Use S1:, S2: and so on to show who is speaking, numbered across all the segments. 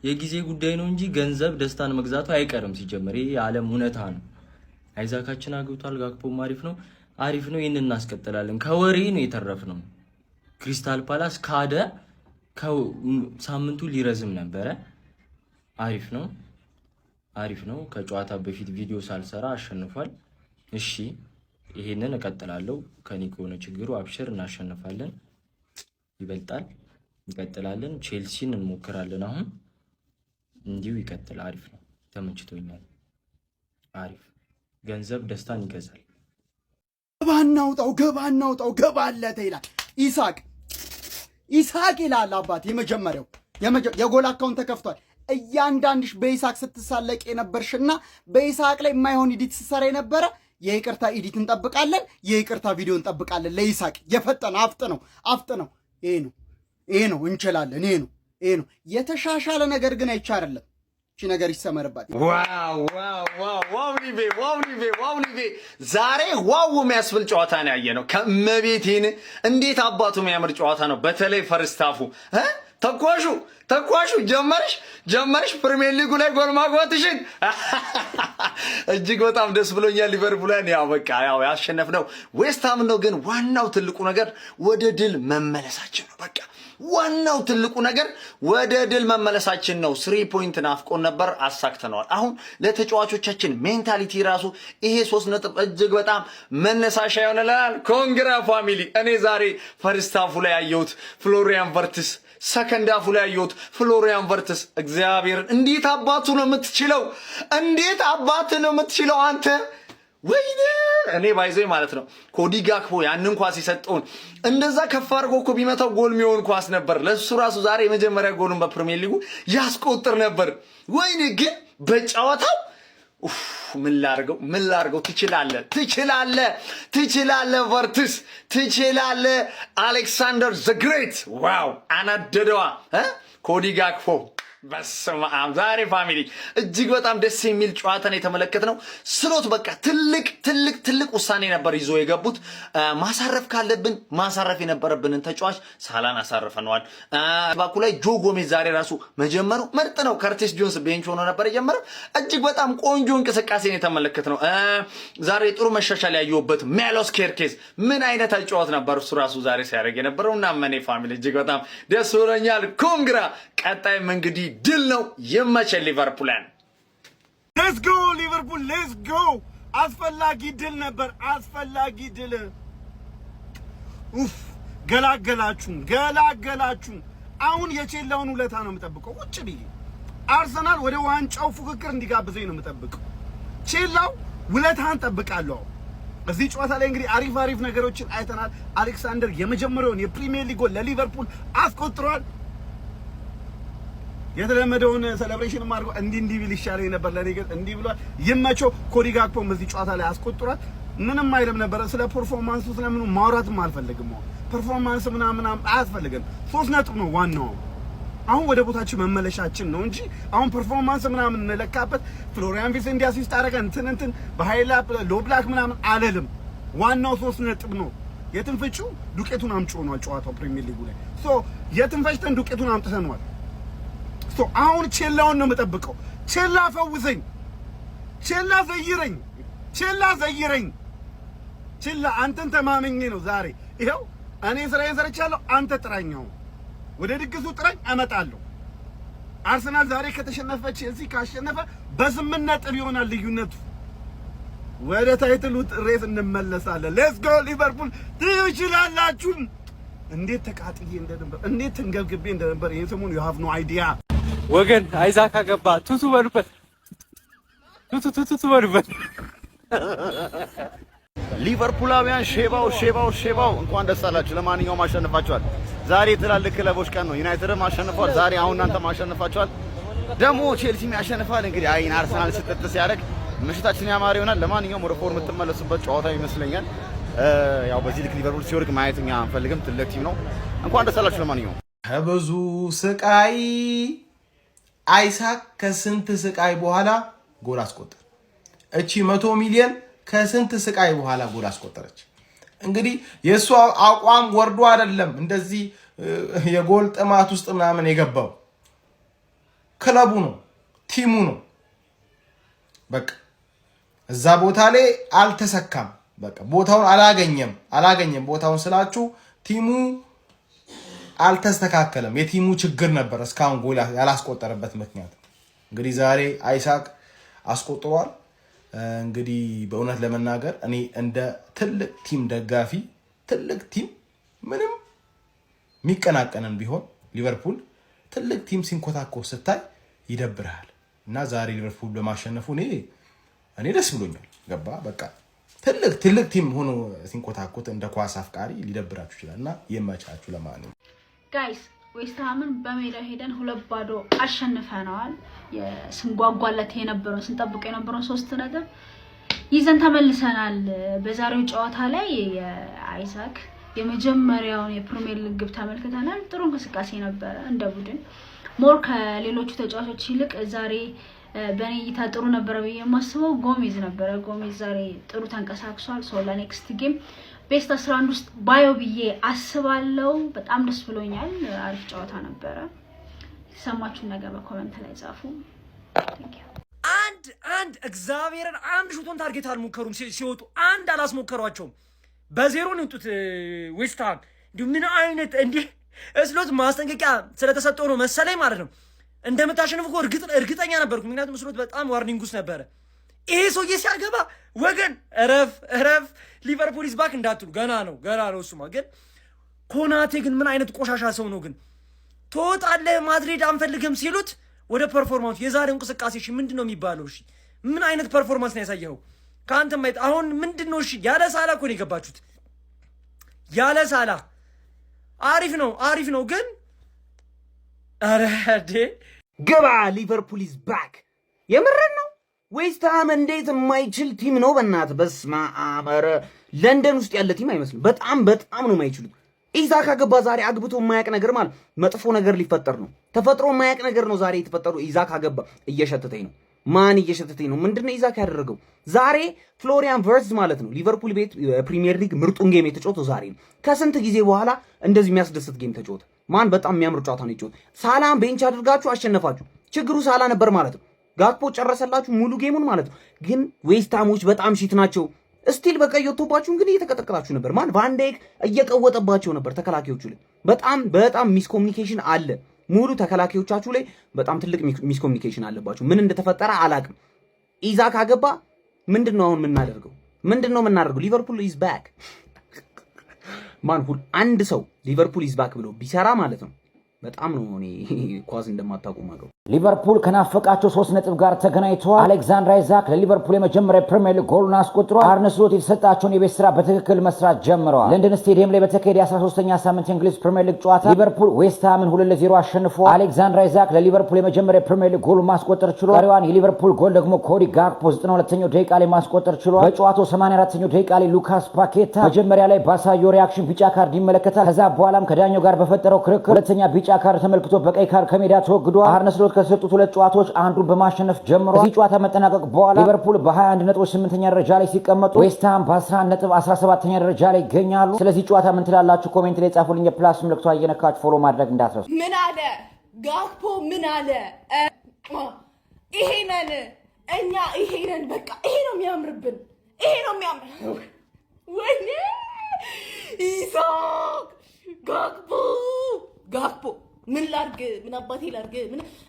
S1: የጊዜ ጉዳይ ነው እንጂ ገንዘብ ደስታን መግዛቱ አይቀርም። ሲጀመር ይሄ የዓለም እውነታ ነው። አይዛካችን አግብቷል። ጋክፖም አሪፍ ነው። ይሄንን እናስቀጥላለን። ከወሬ ነው የተረፍነው። ክሪስታል ፓላስ ካደ። ሳምንቱ ሊረዝም ነበረ። አሪፍ ነው። ከጨዋታ በፊት ቪዲዮ ሳልሰራ አሸንፏል። እሺ ይሄንን እቀጥላለሁ። ከኔ ከሆነ ችግሩ አብሽር፣ እናሸንፋለን። ይበልጣል። እንቀጥላለን። ቼልሲን እንሞክራለን። አሁን እንዲሁ ይቀጥል። አሪፍ ነው። ተመችቶኛል። አሪፍ ገንዘብ ደስታን ይገዛል።
S2: ገባናውጣው ገባለተ ይላል ይስሐቅ ይላል አባት። የመጀመሪያው የጎል አካውንት ተከፍቷል። እያንዳንድሽ በይስሐቅ ስትሳለቅ የነበርሽና በይስሐቅ ላይ የማይሆን ኤዲት ስትሰራ የነበረ የይቅርታ ኤዲት እንጠብቃለን። የይቅርታ ቪዲዮ እንጠብቃለን። ለይስሐቅ የፈጠነ አፍጥ ነው። ይሄ ነው እንችላለን። ይሄ ነው የተሻሻለ ነገር ግን አይቻልም። እቺ ነገር ይሰመርባት።
S3: ዋው ሊቤ ዛሬ ዋው የሚያስብል ጨዋታ ነው ያየነው። ከመቤቴን እንዴት አባቱ የሚያምር ጨዋታ ነው። በተለይ ፈርስታፉ ተኳሹ ጀመርሽ ፕሪሚየር ሊጉ ላይ ጎል ማግባትሽን እጅግ በጣም ደስ ብሎኛል። ሊቨርፑልን ያው ያሸነፍነው ዌስትሃም ነው። ግን ዋናው ትልቁ ነገር ወደ ድል መመለሳችን ነው። በቃ ዋናው ትልቁ ነገር ወደ ድል መመለሳችን ነው። 3 ፖይንት ናፍቆን ነበር፣ አሳክተነዋል። አሁን ለተጫዋቾቻችን ሜንታሊቲ ራሱ ይሄ 3 ነጥብ እጅግ በጣም መነሳሻ ይሆነናል። ኮንግራ ፋሚሊ። እኔ ዛሬ ፈርስት ሃፉ ላይ ያየሁት ፍሎሪያን ቨርትስ፣ ሰከንድ ሃፉ ላይ ያየሁት ፍሎሪያን ቨርትስ እግዚአብሔርን እንዴት አባቱ ነው የምትችለው አንተ ወይኔ! እኔ ባይዘይ ማለት ነው ኮዲ ጋክፖ ያንን ኳስ ሲሰጠውን እንደዛ ከፍ አድርጎ እኮ ቢመታው ጎል የሚሆን ኳስ ነበር። ለሱ ራሱ ዛሬ የመጀመሪያ ጎሉን በፕሪሚየር ሊጉ ያስቆጥር ነበር። ወይኔ! ግን በጨዋታው ምን ላርገው? ትችላለህ ቨርትስ፣ ትችላለህ አሌክሳንደር ዘ ግሬት። ዋው! አናደደዋ ኮዲ ጋክፖ። በስመ አብ። ዛሬ ፋሚሊ እጅግ በጣም ደስ የሚል ጨዋታን የተመለከትነው። ስሎት በቃ ትልቅ ውሳኔ ነበር ይዞ የገቡት። ማሳረፍ ካለብን ማሳረፍ የነበረብንን ተጫዋች ሳላን አሳርፈነዋል። ባኩ ላይ ጆ ጎሜዝ ዛሬ ራሱ መጀመሩ ምርጥ ነው። ከርቲስ ጆንስ ቤንች ሆኖ ነበር የጀመረው። እጅግ በጣም ቆንጆ እንቅስቃሴን የተመለከትነው። ዛሬ ጥሩ መሻሻል ያየሁበት ሜሎስ ኬርኬዝ ምን አይነት አጫዋት ነበር እሱ ራሱ ዛሬ ሲያደርግ የነበረው እና መኔ ፋሚሊ እጅግ በጣም ደስ ብሎኛል። ኮንግራ። ቀጣይም እንግዲህ ድል ነው። የመቼ ሊቨርፑልን
S2: ሌትስ ጎ ሊቨርፑል ሌትስ ጎ። አስፈላጊ ድል ነበር፣ አስፈላጊ ድል። ገላገላችሁን። አሁን የቼላውን ውለታ ነው የምጠብቀው። ቁጭ ብዬ አርሰናል ወደ ዋንጫው ፉክክር እንዲጋብዘኝ ነው የምጠብቀው። ቼላው ውለታን ጠብቃለሁ። በዚህ ጨዋታ ላይ እንግዲህ አሪፍ ነገሮችን አይተናል። አሌክሳንደር የመጀመሪያውን የፕሪሚየር ሊግ ጎል ለሊቨርፑል አስቆጥሯል። የተለመደውን ሴሌብሬሽን ማድረግ እንዲህ ቢል ይሻለኝ ነበር። ለኔ ግን እንዲህ ብሏል። ይመቸው። ኮዲ ጋክፖም በዚህ ጨዋታ ላይ አስቆጥሯል። ምንም አይልም ነበር። ስለ ፐርፎርማንሱ ስለምኑ ማውራትም አልፈልግም። ፐርፎርማንስ ምናምን አያስፈልግም። 3 ነጥብ ነው ዋናው። አሁን ወደ ቦታችን መመለሻችን ነው እንጂ አሁን ፐርፎርማንስ ምናምን እንለካበት። ፍሎሪያን ቪስ እንዲያሲስት አደረገ እንትን በሃይላ ሎብላክ ምናምን አለልም። ዋናው 3 ነጥብ ነው። የትንፍጩ ዱቄቱን አምጪ ሆኗል ጨዋታው ፕሪሚየር ሊጉ ላይ የትንፈጭተን ዱቄቱን አምጥተናል። አሁን ቼላውን ነው የምጠብቀው። ቼላ ፈውዘኝ፣ ቼላ ዘይረኝ። ቼላ አንተን ተማመኜ ነው ዛሬ። ይኸው እኔ ስራዬን ሰርቻለሁ። አንተ ጥራኛው ወደ ድግሱ ጥራኝ፣ እመጣለሁ። አርሰናል ዛሬ ከተሸነፈ ቼልሲ ካሸነፈ በ8 ነጥብ ይሆናል ልዩነቱ። ወደ ታይትሉ ሬስ እንመለሳለን። ሌትስ ጎ ሊቨርፑል ትችላላችሁ። እንዴት ተቃጥዬ እንደነበር፣ እንዴት ተንገብግቤ እንደነበር ይሄን ሰሞን you have no idea።
S4: ወገን አይዛክ አገባ። ቱቱ በሉበት።
S5: ሊቨርፑላውያን ሼባው እንኳን ደስ አላችሁ። ለማንኛውም አሸንፋችኋል። ዛሬ ትላልቅ ክለቦች ቀን ነው። ዩናይትድም አሸንፏል ዛሬ። አሁን እናንተም አሸንፋችኋል። ደግሞ ቼልሲም ያሸንፋል። እንግዲህ አርሰናል ስጥጥ ሲያደርግ ምሽታችን ያማረ ይሆናል። ለማንኛውም ወደ ፎርም የምትመለሱበት ጨዋታ ይመስለኛል። ያው በዚህ ልክ ሊቨርፑል ሲወርቅ ማየት እኛ አንፈልግም። ትልቅ ቲም ነው። እንኳን ደስ አላችሁ። ለማንኛውም
S6: ከብዙ ስቃይ አይሳክ ከስንት ስቃይ በኋላ ጎል አስቆጠረ። እቺ 100 ሚሊዮን ከስንት ስቃይ በኋላ ጎል አስቆጠረች። እንግዲህ የሱ አቋም ወርዶ አይደለም እንደዚህ የጎል ጥማት ውስጥ ምናምን የገባው ክለቡ ነው፣ ቲሙ ነው። በቃ እዛ ቦታ ላይ አልተሰካም። በቃ ቦታውን አላገኘም። ቦታውን ስላችሁ ቲሙ አልተስተካከለም። የቲሙ ችግር ነበር እስካሁን ጎል ያላስቆጠረበት ምክንያት። እንግዲህ ዛሬ አይሳክ አስቆጥሯል። እንግዲህ በእውነት ለመናገር እኔ እንደ ትልቅ ቲም ደጋፊ ትልቅ ቲም ምንም የሚቀናቀንን ቢሆን ሊቨርፑል ትልቅ ቲም ሲንኮታኮስ ስታይ ይደብራል። እና ዛሬ ሊቨርፑል በማሸነፉ እኔ ደስ ብሎኛል። ገባ በቃ ትልቅ ቲም ሆኖ ሲንኮታኮት እንደ ኳስ አፍቃሪ ሊደብራችሁ ይችላል። እና ይመቻችሁ። ለማንኛውም
S7: ጋይስ ዌስትሃምን በሜዳ ሄደን 2-0 አሸንፈናል። ስንጓጓለት የነበረው ስንጠብቀው የነበረው 3 ነጥብ ይዘን ተመልሰናል። በዛሬው ጨዋታ ላይ የአይዛክ የመጀመሪያውን የፕሪሚየር ሊግ ግብ ተመልክተናል። ጥሩ እንቅስቃሴ ነበረ እንደ ቡድን ሞር ከሌሎቹ ተጫዋቾች ይልቅ ዛሬ በኔ እይታ ጥሩ ነበር ብዬ የማስበው ጎሜዝ ነበረ። ጎሜዝ ዛሬ ጥሩ ተንቀሳቅሷል። ሶ ለኔክስት ጌም ቤስት 11 ውስጥ ባዮ ብዬ አስባለሁ። በጣም ደስ ብሎኛል። አሪፍ ጨዋታ ነበረ። ሰማችሁን ነገር በኮሜንት ላይ ጻፉ።
S8: አንድ እግዚአብሔርን አንድ ሹቶን ታርጌት አልሞከሩም። ሲወጡ አንድ አላስሞከሯቸውም። በዜሮ ነው የወጡት። ዌስትሃም እንዲሁ ምን አይነት እንዲህ እስሎት ማስጠንቀቂያ ስለተሰጠው ነው መሰለኝ ማለት ነው እንደምታሸንፉ እኮ እርግጠኛ ነበርኩ። ምክንያቱም እስሎት በጣም ዋርኒንግ ውስጥ ነበረ። ይሄ ሰውዬ ሲያገባ ወገን እረፍ ሊቨርፑል ኢዝ ባክ እንዳትሉ ገና ነው እሱማ። ግን ኮናቴ ግን ምን አይነት ቆሻሻ ሰው ነው ግን። ትወጣለህ ማድሪድ አንፈልግም ሲሉት ወደ ፐርፎርማንስ የዛሬው እንቅስቃሴ እሺ ምንድነው የሚባለው? እሺ ምን አይነት ፐርፎርማንስ ነው ያሳየው? ካንተ ማይት አሁን ምንድነው? እሺ ያለ ሳላ እኮ ነው የገባችሁት። ያለ ሳላ አሪፍ ነው ግን አረዴ
S9: ገባ ሊቨርፑል ኢዝ ባክ። የምረን ነው። ዌስትሃም እንዴት የማይችል ቲም ነው በእናት በስማ አመረ ለንደን ውስጥ ያለ ቲም አይመስልም። በጣም ነው የማይችሉት። ኢዛክ አገባ ዛሬ አግብቶ የማያቅ ነገር ማለት መጥፎ ነገር ሊፈጠር ነው። ተፈጥሮ የማያቅ ነገር ነው ዛሬ የተፈጠረው። ኢዛክ አገባ እየሸተተኝ ነው። ማን እየሸተተኝ ነው? ምንድነው ኢዛክ ያደረገው? ዛሬ ፍሎሪያን ቨርትዝ ማለት ነው ሊቨርፑል ቤት ፕሪሚየር ሊግ ምርጡን ጌም የተጫወተው ዛሬ ነው። ከስንት ጊዜ በኋላ እንደዚህ የሚያስደስት ጌም ተጫወተ። ማን በጣም የሚያምር ጨዋታ ነው የጫወተው። ሳላን ቤንች አድርጋችሁ አሸነፋችሁ። ችግሩ ሳላ ነበር ማለት ነው። ጋክፖ ጨረሰላችሁ ሙሉ ጌሙን ማለት ነው። ግን ዌስትሃሞች በጣም ሺት ናቸው። ስቲል በቃ እየወጡባችሁ እንግዲህ እየተቀጠቀጣችሁ ነበር። ማን ቫን ዳይክ እየቀወጠባቸው ነበር ተከላካዮቹ ላይ። በጣም ሚስኮሙኒኬሽን አለ። ሙሉ ተከላካዮቻችሁ ላይ በጣም ትልቅ ሚስኮሙኒኬሽን አለባችሁ። ምን እንደተፈጠረ አላቅም። ኢዛክ አገባ። ምንድነው አሁን የምናደርገው? ሊቨርፑል ኢዝ ባክ። አንድ ሰው ሊቨርፑል ኢዝ ባክ ብሎ ቢሰራ ማለት ነው በጣም ነው እኔ ኳስ እንደማታውቁ ማቀው።
S10: ሊቨርፑል ከናፈቃቸው 3 ነጥብ ጋር ተገናኝተዋል። አሌክሳንደር አይዛክ ለሊቨርፑል የመጀመሪያ ፕሪሚየር ሊግ ጎሉን አስቆጥሯል። አርነ ስሎት የተሰጣቸውን የቤት ስራ በትክክል መስራት ጀምረዋል። ለንደን ስቴዲየም ላይ በተካሄደ 13ኛ ሳምንት የእንግሊዝ ፕሪሚየር ሊግ ጨዋታ ሊቨርፑል ዌስትሃምን 2-0 አሸንፏል። አሌክሳንደር አይዛክ ለሊቨርፑል የመጀመሪያ ፕሪሚየር ሊግ ጎሉን ማስቆጠር ችሏል። ቀሪዋን የሊቨርፑል ጎል ደግሞ ኮዲ ጋክፖ 92ኛው ደቂቃ ላይ ማስቆጠር ችሏል። በጨዋታው 84ኛው ደቂቃ ላይ ሉካስ ፓኬታ መጀመሪያ ላይ ባሳየው ሪአክሽን ቢጫ ካርድ ይመለከታል። ከዛ በኋላም ከዳኛው ጋር በፈጠረው ክርክር ሁለተኛ ቢጫ ካርድ ተመልክቶ በቀይ ካርድ ከሜዳ ተወግዷል። አርነ ስሎት ከሰጡት 2 ጨዋታዎች አንዱን በማሸነፍ ጀምሯል። እዚህ ጨዋታ መጠናቀቅ በኋላ ሊቨርፑል በ21 ነጥቦች 8ኛ ደረጃ ላይ ሲቀመጡ ዌስትሃም በ11 ነጥብ 17ኛ ደረጃ ላይ ይገኛሉ። ስለዚህ ጨዋታ ምን ትላላችሁ? ኮሜንት ላይ ጻፉልኝ። የፕላስ ምልክቷ እየነካችሁ ፎሎ ማድረግ እንዳትረሱ።
S11: ምን አለ ጋክፖ? ምን አለ? ይሄንን እኛ ይሄንን በቃ ይሄ ነው የሚያምርብን። ወይኔ ኢዛክ ጋክፖ ምን ላርግ? ምን አባቴ ላርግ?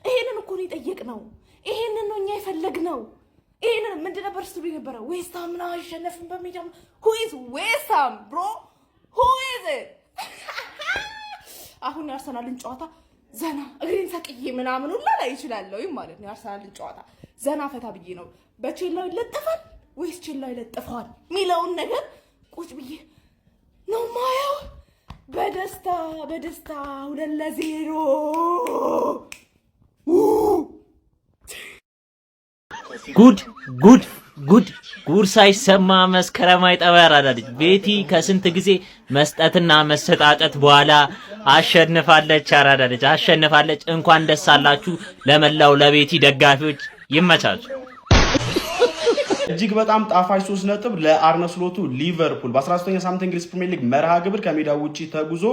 S11: ይሄንን እኮ ነው የጠየቅነው። ይሄንን ነው እኛ የፈለግነው። ይሄንን ምንድን ነበር ስትሉ የነበረው? ዌስትሃም ነው አሸነፍን በሜዳ። who is ዌስትሃም bro? who is it? አሁን የአርሰናልን ጨዋታ ዘና እግሬን ሰቅዬ ምናምን ሁላ ላይ ይችላለሁ ማለት ነው። የአርሰናልን ጨዋታ ዘና ፈታ ብዬ ነው በቼላው ይለጥፋል ወይስ ቼላው ይለጥፋል ሚለውን ነገር ቁጭ ብዬ ነው ማየው። በደስታ 2-0
S12: ጉድ ሳይሰማ መስከረም አይጠባ ያራዳልኝ። ቤቲ ከስንት ጊዜ መስጠትና መሰጣጠት በኋላ አሸንፋለች። አሸንፋለች። እንኳን ደስ አላችሁ ለመላው ለቤቲ ደጋፊዎች። ይመቻችሁ።
S13: እጅግ በጣም ጣፋጭ 3 ነጥብ ለአርነ ስሎቱ ሊቨርፑል በ13ኛ ሳምንት እንግሊዝ ፕሪሚየር ሊግ መርሃ ግብር ከሜዳው ውጪ ተጉዞ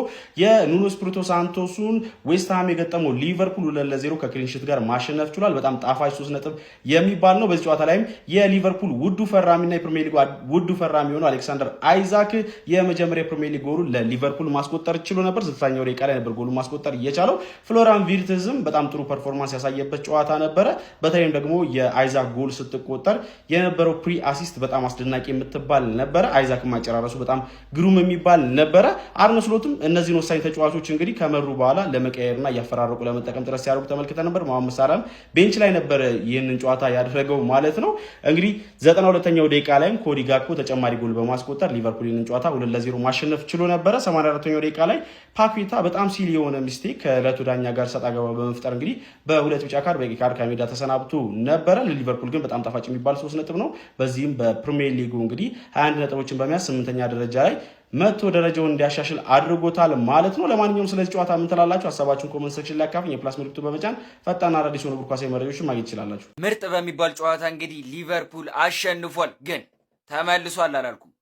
S13: የኑኖ ስፒሪቶ ሳንቶሱን ዌስትሃም የገጠመው ሊቨርፑል 2-0 ከክሊንሺት ጋር ማሸነፍ ችሏል። በጣም ጣፋጭ 3 ነጥብ የሚባል ነው። በዚህ ጨዋታ ላይም የሊቨርፑል ውዱ ፈራሚና የፕሪሚየር ሊግ ውዱ ፈራሚ ሆኖ አሌክሳንደር አይዛክ የመጀመሪያ ፕሪሚየር ሊግ ጎሉን ለሊቨርፑል ማስቆጠር ችሎ ነበር። 9ኛው ደቂቃ ላይ ነበር ጎሉን ማስቆጠር የቻለው። ፍሎራን ቪርትዝም በጣም ጥሩ ፐርፎርማንስ ያሳየበት ጨዋታ ነበረ። በተለይም ደግሞ የአይዛክ ጎል ስትቆጠር የነበረው ፕሪ አሲስት በጣም አስደናቂ የምትባል ነበረ። አይዛክ ማጨራረሱ በጣም ግሩም የሚባል ነበረ። አርነ ስሎትም እነዚህን ወሳኝ ተጫዋቾች እንግዲህ ከመሩ በኋላ ለመቀየርና እያፈራረቁ ለመጠቀም ጥረት ሲያደርጉ ተመልክተን ነበር። መሐመድ ሳላህም ቤንች ላይ ነበረ ይህንን ጨዋታ ያደረገው ማለት ነው። እንግዲህ 92ኛው ደቂቃ ላይም ኮዲ ጋክፖ ተጨማሪ ጎል በማስቆጠር ሊቨርፑል ይህንን ጨዋታ 2-0 ማሸነፍ ችሎ ነበረ። 84ኛው ደቂቃ ላይ ፓኬታ በጣም ሲል የሆነ ሚስቴክ ከዕለቱ ዳኛ ጋር ሰጣ ገባ በመፍጠር እንግዲህ በሁለት ቢጫ ካርድ በቀይ ካርድ ከሜዳ ተሰናብቶ ነበረ። ለሊቨርፑል ግን በጣም ጣፋጭ የሚባል 3 ነጥብ ነው። በዚህም በፕሪሚየር ሊጉ እንግዲህ 21 ነጥቦችን በመያዝ 8ኛ ደረጃ ላይ መቶ ደረጃውን እንዲያሻሽል አድርጎታል ማለት ነው። ለማንኛውም ስለዚህ ጨዋታ ምን ትላላችሁ? ሀሳባችሁን ኮሜንት ሴክሽን ላይ አካፍኝ። የፕላስ ምልክቱ በመጫን ፈጣን አዳዲስ የሆኑ እግር ኳስ መረጃዎችን ማግኘት ትችላላችሁ።
S14: ምርጥ በሚባል ጨዋታ እንግዲህ ሊቨርፑል አሸንፏል። ግን ተመልሷል አላልኩም፣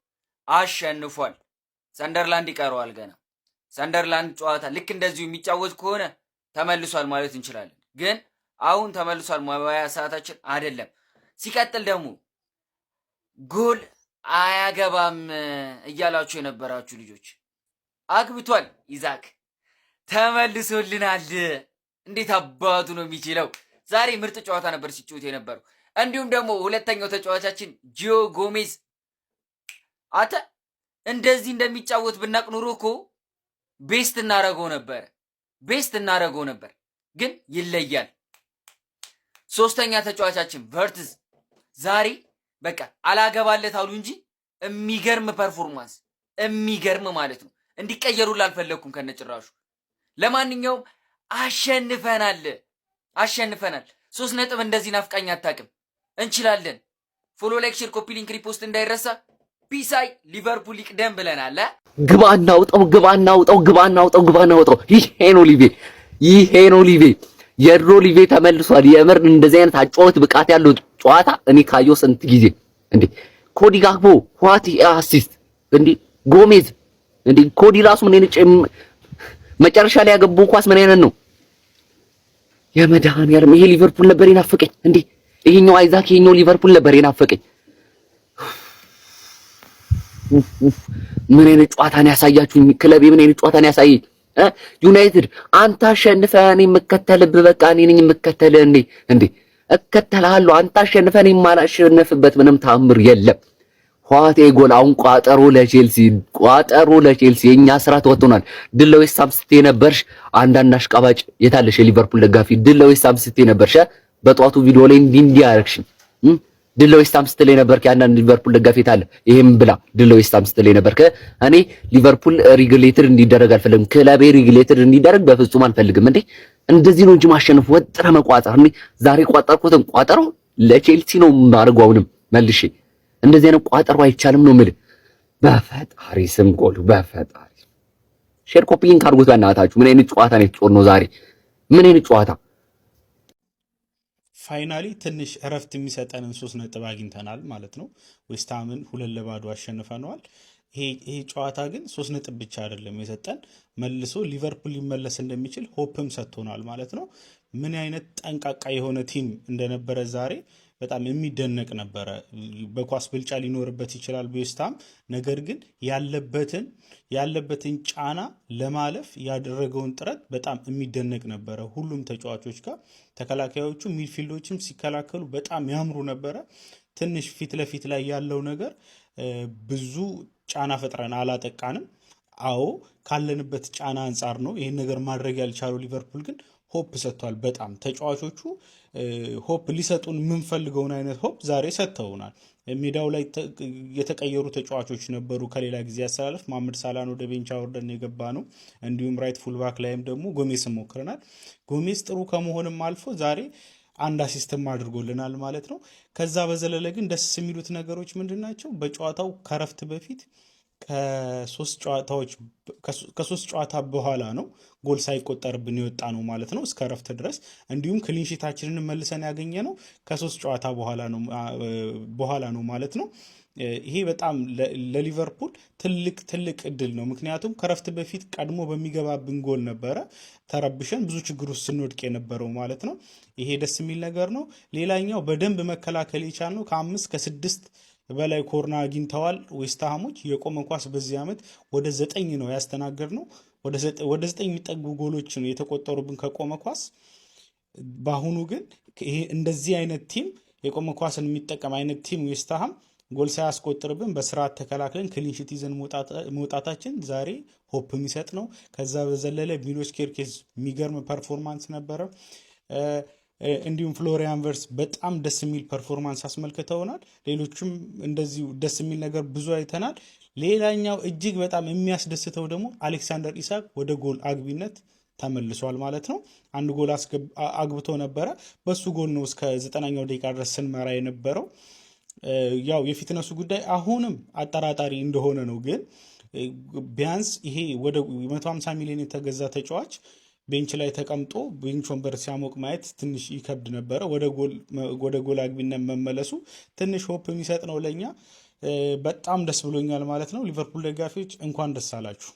S14: አሸንፏል። ሰንደርላንድ ይቀረዋል ገና። ሰንደርላንድ ጨዋታ ልክ እንደዚሁ የሚጫወት ከሆነ ተመልሷል ማለት እንችላለን። ግን አሁን ተመልሷል ማባያ ሰዓታችን አይደለም። ሲቀጥል ደግሞ ጎል አያገባም እያላችሁ የነበራችሁ ልጆች አግብቷል። ኢዛክ ተመልሶልናል። እንዴት አባቱ ነው የሚችለው? ዛሬ ምርጥ ጨዋታ ነበር ሲጫወት የነበረው። እንዲሁም ደግሞ ሁለተኛው ተጫዋቻችን ጂዮ ጎሜዝ አተ እንደዚህ እንደሚጫወት ብናቅ ኑሮ እኮ ቤስት እናረገው ነበር። ግን ይለያል። ሶስተኛ ተጫዋቻችን ቨርትዝ ዛሬ በቃ አላገባለት አሉ እንጂ የሚገርም ፐርፎርማንስ የሚገርም ማለት ነው። እንዲቀየሩላ አልፈለኩም ከነጭራሹ። ለማንኛውም አሸንፈናል። 3 ነጥብ እንደዚህ ናፍቃኝ አታውቅም። እንችላለን። ፎሎ፣ ላይክ፣ ሼር፣ ኮፒ ሊንክ፣ ሪፖስት እንዳይረሳ። ፒሳይ ሊቨርፑል ይቅደም ብለናል።
S15: ግባ እናውጣው። ይሄ ነው ሊቬ የድሮ ሊቬ ተመልሷል። የምር እንደዚህ አይነት አጫወት ብቃት ያለው ጨዋታ እኔ ካየው ስንት ጊዜ እንዴ! ኮዲ ጋክፖ ዋት አሲስት እንዴ! ጎሜዝ እንዴ! ኮዲ ራሱ ምን አይነት መጨረሻ ላይ ያገባው ኳስ ምን አይነት ነው? የመድኃኒዓለም ይሄ ሊቨርፑል ነበር የናፈቀኝ እንዴ! ይሄኛው አይዛክ ይሄኛው ሊቨርፑል ነበር የናፈቀኝ። ምን አይነት ጨዋታን ያሳያችሁኝ! ክለቤ ምን አይነት ጨዋታን ያሳየኝ! ዩናይትድ አንተ አሸንፈህ እኔ የምከተልብህ በቃ እኔ ነኝ የምከተልህ እንዴ እከተልሃለሁ። አንተ አሸንፈህ እኔ የማላሸንፍበት ምንም ታምር የለም። ኋቴ ጎል አሁን ቋጠሮ ለቼልሲ የኛ ስራ ተወጥቷል። ድል ለዌስት ሃም ስትይ ነበርሽ። አንዳንድ አሽቃባጭ የታለሽ የሊቨርፑል ደጋፊ ድል ለዌስት ሃም ስትይ ነበርሽ። በጧቱ ቪዲዮ ላይ እንዲህ ያረክሽ ድል ለዌስት ሃም ስትይ ነበርክ። አንዳንድ ሊቨርፑል ደጋፊ የታለ ይሄም ብላ ድል ለዌስት ሃም ስትይ ነበርክ። እኔ ሊቨርፑል ሪግሌትድ እንዲደረግ አልፈልግም። ክለቤ ሪግሌትድ እንዲደረግ በፍጹም አልፈልግም። እንደዚህ ነው እንጂ ማሸነፍ ወጥረ መቋጠር። ዛሬ ቋጠርኩትን ቋጠረው ለቼልሲ ነው ማድረግ። አሁንም መልሼ እንደዚህ አይነት ቋጠሩ አይቻልም ነው የምልህ። በፈጣሪ ስም ጎሉ በፈጣሪ ሼር ኮፒ ሊንክ አድርጉት በእናታችሁ። ምን አይነት ጨዋታ ነው የተጫወትነው ዛሬ? ምን አይነት ጨዋታ!
S16: ፋይናሊ ትንሽ እረፍት የሚሰጠንን 3 ነጥብ አግኝተናል ማለት ነው። ዌስትሃምን 2-0 አሸንፈነዋል። ይሄ ጨዋታ ግን 3 ነጥብ ብቻ አይደለም የሰጠን፣ መልሶ ሊቨርፑል ሊመለስ እንደሚችል ሆፕም ሰጥቶናል ማለት ነው። ምን አይነት ጠንቃቃ የሆነ ቲም እንደነበረ ዛሬ በጣም የሚደነቅ ነበረ። በኳስ ብልጫ ሊኖርበት ይችላል ዌስትሃም፣ ነገር ግን ያለበትን ጫና ለማለፍ ያደረገውን ጥረት በጣም የሚደነቅ ነበረ። ሁሉም ተጫዋቾች ጋር ተከላካዮቹ ሚድፊልዶችም ሲከላከሉ በጣም ያምሩ ነበረ። ትንሽ ፊት ለፊት ላይ ያለው ነገር ብዙ ጫና ፈጥረን አላጠቃንም። አዎ ካለንበት ጫና አንጻር ነው ይህን ነገር ማድረግ ያልቻለው። ሊቨርፑል ግን ሆፕ ሰጥቷል። በጣም ተጫዋቾቹ ሆፕ ሊሰጡን የምንፈልገውን አይነት ሆፕ ዛሬ ሰጥተውናል። ሜዳው ላይ የተቀየሩ ተጫዋቾች ነበሩ ከሌላ ጊዜ ያስተላለፍ። መሐመድ ሳላህን ወደ ቤንች አውርደን የገባ ነው። እንዲሁም ራይት ፉልባክ ላይም ደግሞ ጎሜስ ሞክረናል። ጎሜስ ጥሩ ከመሆንም አልፎ ዛሬ አንድ አሲስትም አድርጎልናል ማለት ነው። ከዛ በዘለለ ግን ደስ የሚሉት ነገሮች ምንድናቸው? በጨዋታው ከረፍት በፊት ከሶስት ጨዋታ በኋላ ነው ጎል ሳይቆጠርብን የወጣ ነው ማለት ነው እስከ ረፍት ድረስ። እንዲሁም ክሊንሺታችንን መልሰን ያገኘ ነው ከ3 ጨዋታ በኋላ ነው ማለት ነው። ይሄ በጣም ለሊቨርፑል ትልቅ እድል ነው። ምክንያቱም ከረፍት በፊት ቀድሞ በሚገባብን ጎል ነበረ ተረብሸን ብዙ ችግር ውስጥ ስንወድቅ የነበረው ማለት ነው። ይሄ ደስ የሚል ነገር ነው። ሌላኛው በደንብ መከላከል የቻልነው ከ5 ከ6 በላይ ኮርና አግኝተዋል ዌስትሃሞች። የቆመ ኳስ በዚህ ዓመት ወደ 9 ነው ያስተናገድ ነው። ወደ 9 የሚጠጉ ጎሎች ነው የተቆጠሩብን ከቆመ ኳስ። በአሁኑ ግን ይሄ እንደዚህ አይነት ቲም የቆመ ኳስን የሚጠቀም አይነት ቲም ዌስትሃም ጎል ሳያስቆጥርብን በስርዓት ተከላክለን ክሊንሺት ይዘን መውጣታችን ዛሬ ሆፕ የሚሰጥ ነው። ከዛ በዘለለ ሚሎስ ኬርኬዝ የሚገርም ፐርፎርማንስ ነበረ። እንዲሁም ፍሎሪያን ቨርትዝ በጣም ደስ የሚል ፐርፎርማንስ አስመልክተውናል። ሌሎችም እንደዚሁ ደስ የሚል ነገር ብዙ አይተናል። ሌላኛው እጅግ በጣም የሚያስደስተው ደግሞ አሌክሳንደር ኢሳክ ወደ ጎል አግቢነት ተመልሷል ማለት ነው። አንድ ጎል አግብቶ ነበረ። በሱ ጎል ነው እስከ 90ኛው ደቂቃ ድረስ ስንመራ የነበረው። ያው የፊትነሱ ጉዳይ አሁንም አጠራጣሪ እንደሆነ ነው። ግን ቢያንስ ይሄ ወደ 150 ሚሊዮን የተገዛ ተጫዋች ቤንች ላይ ተቀምጦ ቤንች ወንበር ሲያሞቅ ማየት ትንሽ ይከብድ ነበረ። ወደ ጎል አግቢነት መመለሱ ትንሽ ሆፕ የሚሰጥ ነው ለኛ። በጣም ደስ ብሎኛል ማለት ነው። ሊቨርፑል ደጋፊዎች እንኳን ደስ አላችሁ።